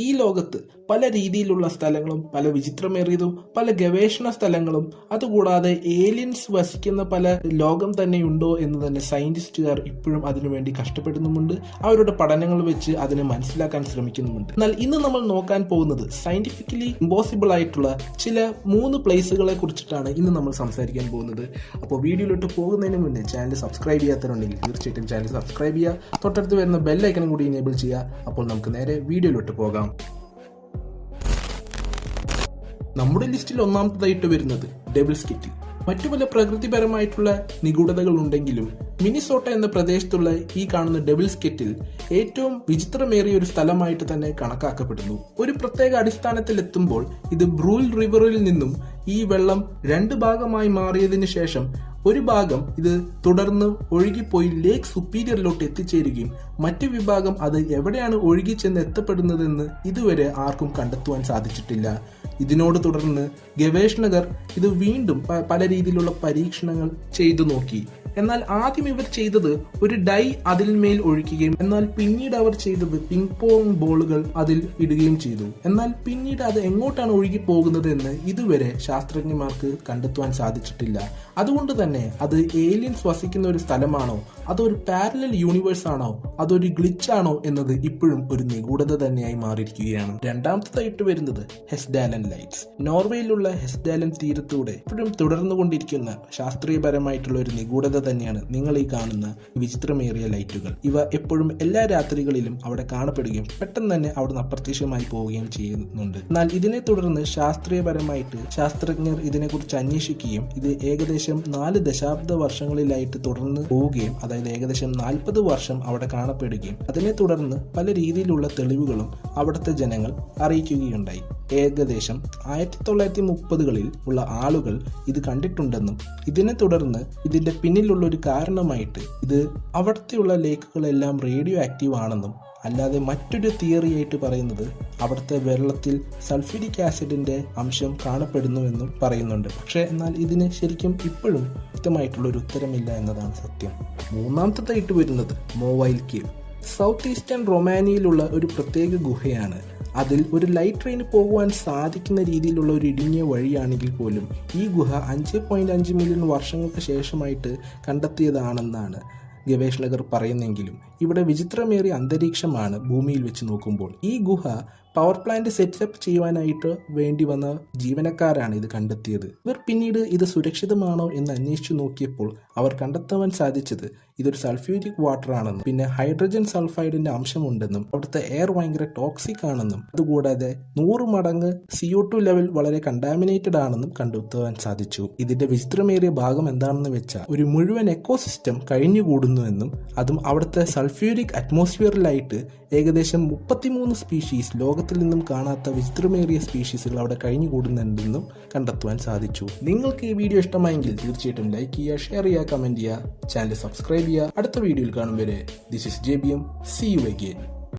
ഈ ലോകത്ത് പല രീതിയിലുള്ള സ്ഥലങ്ങളും പല വിചിത്രമേറിയതും പല ഗവേഷണ സ്ഥലങ്ങളും അതുകൂടാതെ ഏലിയൻസ് വസിക്കുന്ന പല ലോകം തന്നെയുണ്ടോ എന്ന് തന്നെ സയന്റിസ്റ്റുകാർ ഇപ്പോഴും അതിനുവേണ്ടി കഷ്ടപ്പെടുന്നുമുണ്ട്. അവരുടെ പഠനങ്ങൾ വെച്ച് അതിനെ മനസ്സിലാക്കാൻ ശ്രമിക്കുന്നുമുണ്ട്. എന്നാൽ ഇന്ന് നമ്മൾ നോക്കാൻ പോകുന്നത് സയന്റിഫിക്കലി ഇമ്പോസിബിൾ ആയിട്ടുള്ള ചില 3 പ്ലേസുകളെ കുറിച്ചിട്ടാണ് ഇന്ന് നമ്മൾ സംസാരിക്കാൻ പോകുന്നത്. അപ്പോൾ വീഡിയോയിലോട്ട് പോകുന്നതിന് മുന്നേ ചാനൽ സബ്സ്ക്രൈബ് ചെയ്യാത്തവരുണ്ടെങ്കിൽ തീർച്ചയായിട്ടും ചാനൽ സബ്സ്ക്രൈബ് ചെയ്യുക, തൊട്ടടുത്ത് വരുന്ന ബെൽ ഐക്കണും കൂടി എനേബിൾ ചെയ്യുക. അപ്പോൾ നമുക്ക് നേരെ വീഡിയോയിലോട്ട് പോകാം. നമ്മുടെ ലിസ്റ്റിൽ ഒന്നാമതായിട്ട് വരുന്നത് ഡെവിൾസ് കിറ്റിൽ. മറ്റു പല പ്രകൃതിപരമായിട്ടുള്ള നിഗൂഢതകൾ ഉണ്ടെങ്കിലും മിനിസോട്ട എന്ന പ്രദേശത്തുള്ള ഈ കാണുന്ന ഡെവിൾസ് കിറ്റിൽ ഏറ്റവും വിചിത്രമേറിയ ഒരു സ്ഥലമായിട്ട് തന്നെ കണക്കാക്കപ്പെടുന്നു. ഒരു പ്രത്യേക അടിസ്ഥാനത്തിൽ എത്തുമ്പോൾ ഇത് ബ്രൂൽ റിവറിൽ നിന്നും ഈ വെള്ളം 2 ഭാഗമായി മാറിയതിനു ശേഷം ഒരു ഭാഗം ഇത് തുടർന്ന് ഒഴുകിപ്പോയി ലേക്ക് സുപ്പീരിയറിലോട്ട് എത്തിച്ചേരുകയും മറ്റു വിഭാഗം അത് എവിടെയാണ് ഒഴുകിച്ചെന്ന് എത്തപ്പെടുന്നതെന്ന് ഇതുവരെ ആർക്കും കണ്ടെത്തുവാൻ സാധിച്ചിട്ടില്ല. ഇതിനോട് തുടർന്ന് ഗവേഷകർ ഇത് വീണ്ടും പല രീതിയിലുള്ള പരീക്ഷണങ്ങൾ ചെയ്തു നോക്കി. എന്നാൽ ആദ്യം ഇവർ ചെയ്തത് ഒരു ഡൈ അതിന്മേൽ ഒഴിക്കുകയും എന്നാൽ പിന്നീട് അവർ ചെയ്തത് പിങ് പോങ് ബോളുകൾ അതിൽ ഇടുകയും ചെയ്തു. എന്നാൽ പിന്നീട് അത് എങ്ങോട്ടാണ് ഒഴുകി പോകുന്നത് എന്ന് ഇതുവരെ ശാസ്ത്രജ്ഞന്മാർക്ക് കണ്ടെത്തുവാൻ സാധിച്ചിട്ടില്ല. അതുകൊണ്ട് തന്നെ അത് ഏലിയൻസ് വസിക്കുന്ന ഒരു സ്ഥലമാണോ അതൊരു പാരലൽ യൂണിവേഴ്സ് ആണോ അതൊരു ഗ്ലിച്ച് ആണോ എന്നത് ഇപ്പോഴും ഒരു നിഗൂഢത തന്നെയായി മാറിയിരിക്കുകയാണ്. രണ്ടാമത്തേതായിട്ട് വരുന്നത് ഹെസ്ഡാലൻ ലൈറ്റ്സ്. നോർവേയിലുള്ള ഹെസ്ഡാലൻ തീരത്തൂടെ ഇപ്പോഴും തുടർന്നുകൊണ്ടിരിക്കുന്ന ശാസ്ത്രീയപരമായിട്ടുള്ള ഒരു നിഗൂഢത തന്നെയാണ് നിങ്ങൾ ഈ കാണുന്ന വിചിത്രമേറിയ ലൈറ്റുകൾ. ഇവ എപ്പോഴും എല്ലാ രാത്രികളിലും അവിടെ കാണപ്പെടുകയും പെട്ടെന്ന് തന്നെ അവിടുന്ന് അപ്രത്യക്ഷമായി പോവുകയും ചെയ്യുന്നുണ്ട്. എന്നാൽ ഇതിനെ തുടർന്ന് ശാസ്ത്രീയപരമായിട്ട് ശാസ്ത്രജ്ഞർ ഇതിനെക്കുറിച്ച് അന്വേഷിക്കുകയും ഇത് ഏകദേശം 4 ദശാബ്ദ വർഷങ്ങളിലായിട്ട് തുടർന്ന് പോവുകയും അതായത് ഏകദേശം 40 വർഷം അവിടെ കാണപ്പെടുകയും അതിനെ തുടർന്ന് പല രീതിയിലുള്ള തെളിവുകളും അവിടുത്തെ ജനങ്ങൾ അറിയിക്കുകയുണ്ടായി. ഏകദേശം 1930കളിൽ ഉള്ള ആളുകൾ ഇത് കണ്ടിട്ടുണ്ടെന്നും ഇതിനെ തുടർന്ന് ഇതിന്റെ പിന്നിലുള്ള ഒരു കാരണമായിട്ട് ഇത് അവിടത്തെയുള്ള ലേക്കുകളെല്ലാം റേഡിയോ ആക്റ്റീവ് ആണെന്നും അല്ലാതെ മറ്റൊരു തിയറി ആയിട്ട് പറയുന്നത് അവിടുത്തെ വെള്ളത്തിൽ സൾഫ്യൂരിക് ആസിഡിന്റെ അംശം കാണപ്പെടുന്നുവെന്നും പറയുന്നുണ്ട്. പക്ഷേ എന്നാൽ ഇതിന് ശരിക്കും ഇപ്പോഴും വ്യക്തമായിട്ടുള്ള ഒരു ഉത്തരമില്ല എന്നതാണ് സത്യം. മൂന്നാമത്തേതായിട്ട് വരുന്നത് മോവൈൽ കേവ്. സൗത്ത് ഈസ്റ്റേൺ റൊമാനിയയിലുള്ള ഒരു പ്രത്യേക ഗുഹയാണ്. അതിൽ ഒരു ലൈറ്റ് ട്രെയിന് പോകുവാൻ സാധിക്കുന്ന രീതിയിലുള്ള ഒരു ഇടുങ്ങിയ വഴിയാണെങ്കിൽ പോലും ഈ ഗുഹ 5.5 മില്യൺ വർഷങ്ങൾക്ക് ശേഷമായിട്ട് കണ്ടെത്തിയതാണെന്നാണ് ഗവേഷകർ പറയുന്നെങ്കിലും ഇവിടെ വിചിത്രമേറിയ അന്തരീക്ഷമാണ് ഭൂമിയിൽ വെച്ച് നോക്കുമ്പോൾ. ഈ ഗുഹ പവർ പ്ലാന്റ് സെറ്റപ്പ് ചെയ്യുവാനായിട്ട് വേണ്ടി വന്ന ജീവനക്കാരാണ് ഇത് കണ്ടെത്തിയത്. ഇവർ പിന്നീട് ഇത് സുരക്ഷിതമാണോ എന്ന് അന്വേഷിച്ചു നോക്കിയപ്പോൾ അവർ കണ്ടെത്താൻ സാധിച്ചത് ഇതൊരു സൾഫ്യൂരിക് വാട്ടർ ആണെന്നും പിന്നെ ഹൈഡ്രജൻ സൾഫൈഡിന്റെ അംശമുണ്ടെന്നും അവിടുത്തെ എയർ ഭയങ്കര ടോക്സിക് ആണെന്നും അതുകൂടാതെ 100 മടങ്ങ് CO2 ലെവൽ വളരെ കണ്ടാമിനേറ്റഡ് ആണെന്നും കണ്ടെത്തുവാൻ സാധിച്ചു. ഇതിന്റെ വിചിത്രമേറിയ ഭാഗം എന്താണെന്ന് വെച്ചാൽ ഒരു മുഴുവൻ എക്കോസിസ്റ്റം കഴിഞ്ഞുകൂടുന്നുവെന്നും അതും അവിടുത്തെ സൾഫ്യൂരിക് അറ്റ്മോസ്ഫിയറിലായിട്ട് ഏകദേശം 33 സ്പീഷീസ് ലോകത്തിൽ നിന്നും കാണാത്ത വിചിത്രമേറിയ സ്പീഷീസുകൾ അവിടെ കഴിഞ്ഞുകൂടുന്നുണ്ടെന്നും കണ്ടെത്തുവാൻ സാധിച്ചു. നിങ്ങൾക്ക് ഈ വീഡിയോ ഇഷ്ടമായെങ്കിൽ തീർച്ചയായിട്ടും ലൈക്ക് ചെയ്യുക, ഷെയർ ചെയ്യുക, കമന്റ് ചെയ്യുക, ചാനൽ സബ്സ്ക്രൈബ് ചെയ്യുക. അടുത്ത വീഡിയോയിൽ കാണും വരെ this is JBM. See you again.